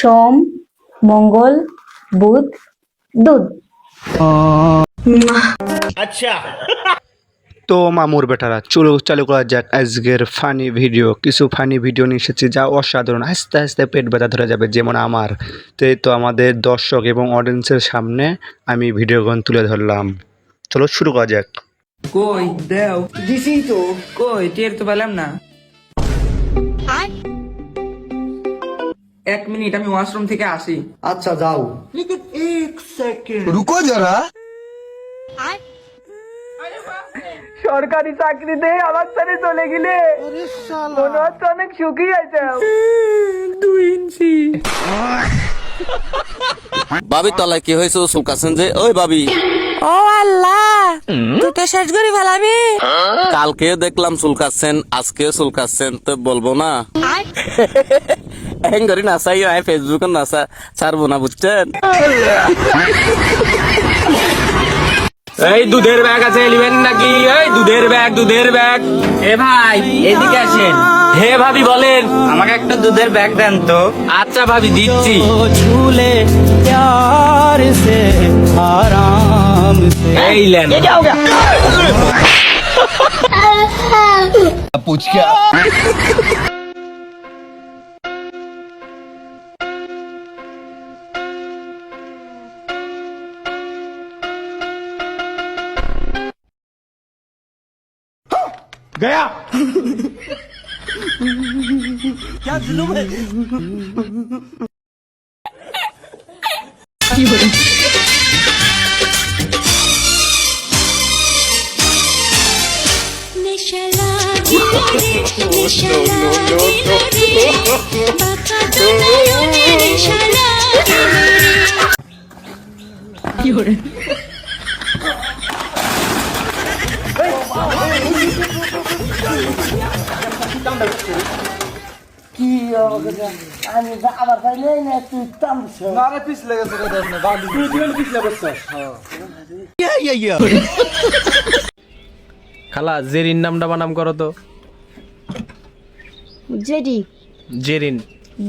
সোম, মঙ্গল, বুধ, দুধ। তো মামুর বেটারা চলো চালু করা যাক আজকের ফানি ভিডিও। কিছু ফানি ভিডিও নিয়ে এসেছি যা অসাধারণ, আস্তে আস্তে পেট ব্যথা ধরে যাবে যেমন আমার। তো এই তো আমাদের দর্শক এবং অডিয়েন্সের সামনে আমি ভিডিওগুলো তুলে ধরলাম। চলো শুরু করা যাক। কই দেও দিছি তো, কই টের তো পেলাম না। 1 মিনিট, আমি ওয়াশরুম থেকে আসি। अच्छा जाओ। रुको जरा। সরকারি চাকরিতে আমার ছেড়ে চলে গেলে মনে হচ্ছে অনেক সুখী আছে। 2 ইঞ্চি ভাবি তলায় কি হয়েছে চুলকাছেন যে? ওই ভাবি, ও আল্লাহ, তুই তো শেষ করে ফেলাবি। কালকেও দেখলাম চুলকাচ্ছেন, আজকেও চুলকাচ্ছেন, তো বলবো না? এখন করি নাচাই আয় ফেসবুকে নাচা ছাড়বো না, বুঝছেন? এই দুধের ব্যাগ আছে, নেবেন নাকি? এই দুধের ব্যাগ। এ ভাই এদিকে আসেন। হে ভাবি বলেন। আমাকে একটা দুধের ব্যাগ দেন তো। আচ্ছা ভাবি দিচ্ছি। এই লেন। पूछ क्या? गया। क्या जुलूम है? খালা জেরিন নামটা বানাম করো তো। জেরি, জেরিন।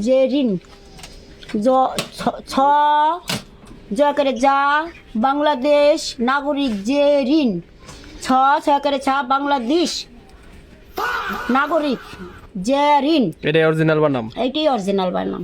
জেরিন, ছ জ করে যা, বাংলাদেশ নাগরিক জেরিন। ছ করে ছা, বাংলাদেশ নাগরিক জেরিন। এটাই অরিজিনাল বানাম। এইটাই অরিজিনাল বানাম।